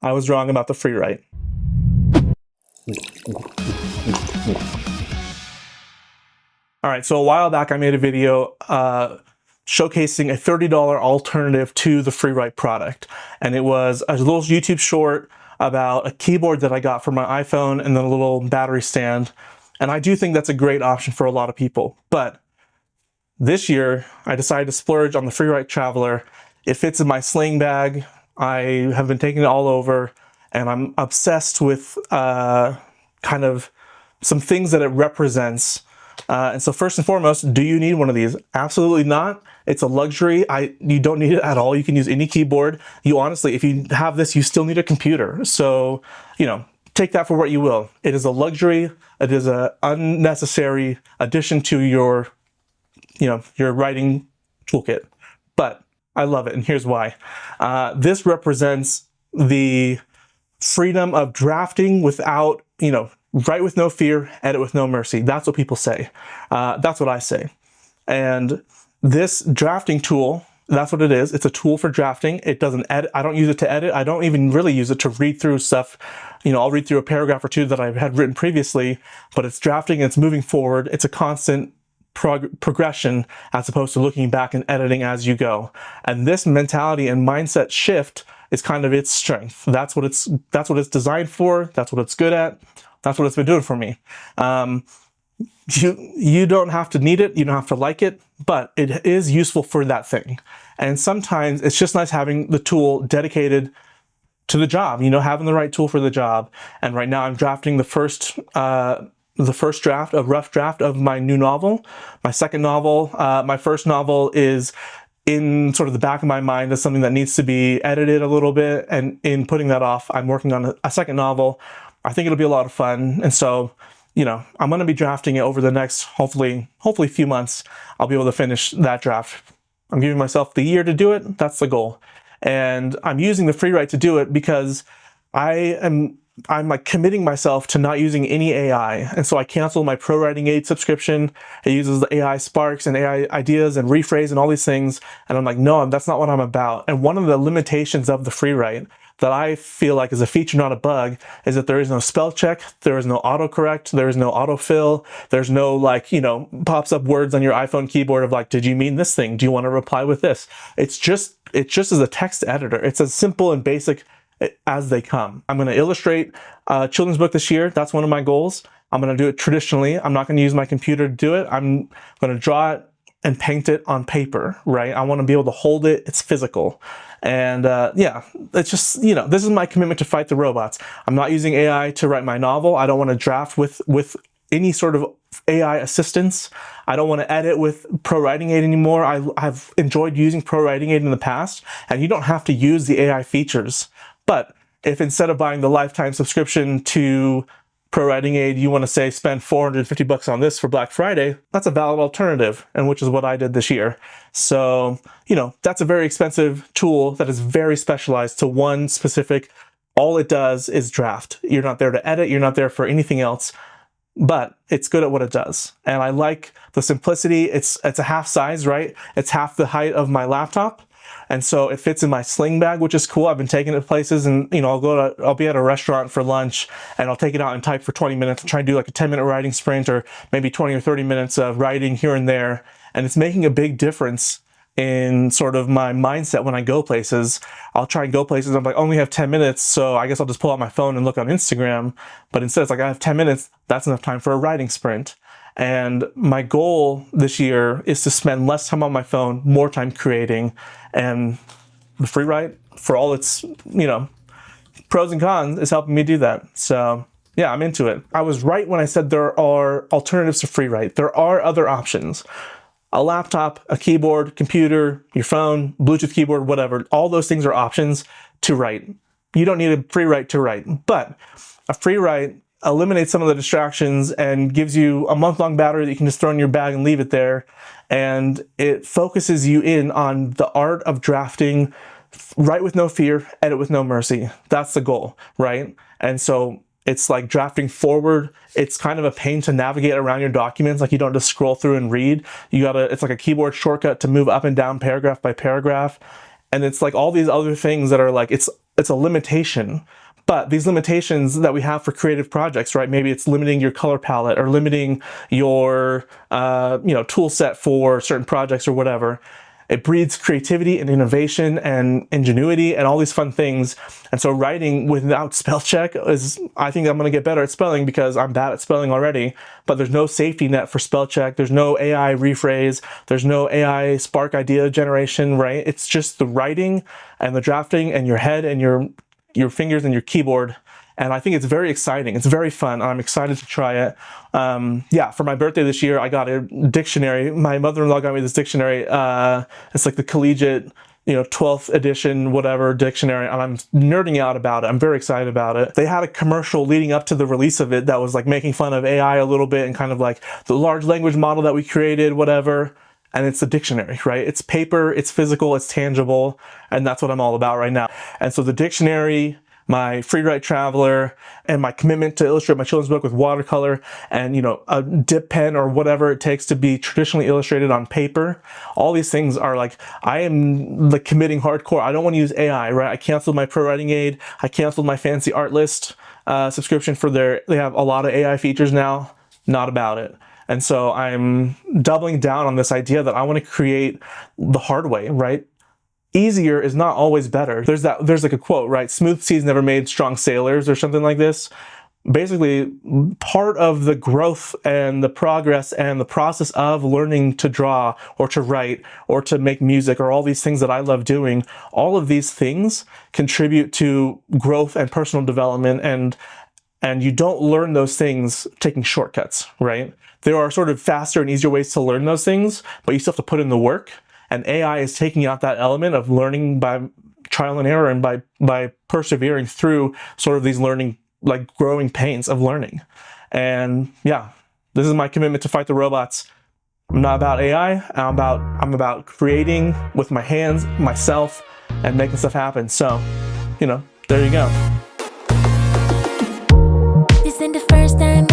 I was wrong about the Freewrite. All right, so a while back I made a video showcasing a $30 alternative to the Freewrite product. And it was a little YouTube short about a keyboard that I got for my iPhone and then a little battery stand. And I do think that's a great option for a lot of people. But this year, I decided to splurge on the Freewrite Traveler. It fits in my sling bag. I have been taking it all over, and I'm obsessed with kind of some things that it represents. And so first and foremost, do you need one of these? Absolutely not. It's a luxury. You don't need it at all. You can use any keyboard. You honestly, if you have this, you still need a computer. So, take that for what you will. It is a luxury. It is an unnecessary addition to your writing toolkit. But I love it, and here's why. This represents the freedom of drafting without, write with no fear, edit with no mercy. That's what people say. That's what I say. And this drafting tool, that's what it is. It's a tool for drafting. It doesn't edit. I don't use it to edit. I don't even really use it to read through stuff. I'll read through a paragraph or two that I had written previously, but it's drafting, it's moving forward. It's a constant progression as opposed to looking back and editing as you go. And this mentality and mindset shift is kind of its strength. That's what it's designed for. That's what it's good at. That's what it's been doing for me. You don't have to need it. You don't have to like it, but it is useful for that thing. And sometimes it's just nice having the tool dedicated to the job, having the right tool for the job. And right now I'm drafting the first draft, a rough draft of my new novel. My second novel, my first novel is in sort of the back of my mind as something that needs to be edited a little bit. And in putting that off, I'm working on a second novel. I think it'll be a lot of fun. And so, I'm going to be drafting it over the next, hopefully few months. I'll be able to finish that draft. I'm giving myself the year to do it. That's the goal. And I'm using the Freewrite to do it because I'm like committing myself to not using any AI. And so I canceled my Pro Writing Aid subscription. It uses the AI Sparks and AI ideas and rephrase and all these things. And I'm like, no, that's not what I'm about. And one of the limitations of the Freewrite that I feel like is a feature, not a bug, is that there is no spell check, there is no autocorrect, there is no autofill, there's no pops up words on your iPhone keyboard of like, did you mean this thing? Do you want to reply with this? It's just as a text editor. It's as simple and basic as they come. I'm going to illustrate a children's book this year. That's one of my goals. I'm going to do it traditionally. I'm not going to use my computer to do it. I'm going to draw it and paint it on paper, right? I want to be able to hold it. It's physical. And it's just, this is my commitment to fight the robots. I'm not using AI to write my novel. I don't want to draft with any sort of AI assistance. I don't want to edit with Pro Writing Aid anymore. I've enjoyed using Pro Writing Aid in the past, and you don't have to use the AI features. But if instead of buying the lifetime subscription to Pro Writing Aid, you want to say spend $450 on this for Black Friday, that's a valid alternative, and which is what I did this year. So, that's a very expensive tool that is very specialized to one specific, all it does is draft. You're not there to edit, you're not there for anything else, but it's good at what it does. And I like the simplicity. It's a half size, right? It's half the height of my laptop. And so it fits in my sling bag, which is cool. I've been taking it places, and I'll be at a restaurant for lunch, and I'll take it out and type for 20 minutes and try and do like a 10-minute writing sprint, or maybe 20 or 30 minutes of writing here and there. And it's making a big difference in sort of my mindset when I go places. I'll try and go places. I'm like, I only have 10 minutes, so I guess I'll just pull out my phone and look on Instagram. But instead, it's like, I have 10 minutes. That's enough time for a writing sprint. And my goal this year is to spend less time on my phone, more time creating. And the Freewrite, for all its, pros and cons, is helping me do that. So yeah, I'm into it. I was right when I said there are alternatives to Freewrite. There are other options. A laptop, a keyboard, computer, your phone, Bluetooth keyboard, whatever. All those things are options to write. You don't need a Freewrite to write, but a Freewrite eliminates some of the distractions and gives you a month-long battery that you can just throw in your bag and leave it there. And it focuses you in on the art of drafting, write with no fear, edit with no mercy. That's the goal, right? And so it's like drafting forward. It's kind of a pain to navigate around your documents. Like, you don't just scroll through and read. It's like a keyboard shortcut to move up and down paragraph by paragraph. And it's like all these other things that are like, it's it's a limitation. But these limitations that we have for creative projects, right? Maybe it's limiting your color palette or limiting your, tool set for certain projects or whatever. It breeds creativity and innovation and ingenuity and all these fun things. And so writing without spell check I think I'm going to get better at spelling because I'm bad at spelling already, but there's no safety net for spell check. There's no AI rephrase. There's no AI spark idea generation, right? It's just the writing and the drafting and your head and your fingers and your keyboard. And I think it's very exciting. It's very fun. I'm excited to try it. For my birthday this year, I got a dictionary. My mother-in-law got me this dictionary. It's like the collegiate, 12th edition, whatever dictionary. And I'm nerding out about it. I'm very excited about it. They had a commercial leading up to the release of it that was like making fun of AI a little bit and kind of like the large language model that we created, whatever. And it's a dictionary, right? It's paper, it's physical, it's tangible. And that's what I'm all about right now. And so the dictionary, my Freewrite Traveler, and my commitment to illustrate my children's book with watercolor and, a dip pen or whatever it takes to be traditionally illustrated on paper. All these things are like, I am like committing hardcore. I don't want to use AI, right? I canceled my pro writing aid. I canceled my fancy art list subscription they have a lot of AI features now. Not about it. And so I'm doubling down on this idea that I want to create the hard way, right? Easier is not always better. There's like a quote, right? Smooth seas never made strong sailors or something like this. Basically, part of the growth and the progress and the process of learning to draw or to write or to make music or all these things that I love doing, all of these things contribute to growth and personal development, and you don't learn those things taking shortcuts, right? There are sort of faster and easier ways to learn those things, but you still have to put in the work. And AI is taking out that element of learning by trial and error and by persevering through sort of these learning, like growing pains of learning. And yeah, this is my commitment to fight the robots. I'm not about AI. I'm about creating with my hands, myself, and making stuff happen. So, there you go. This ain't the first time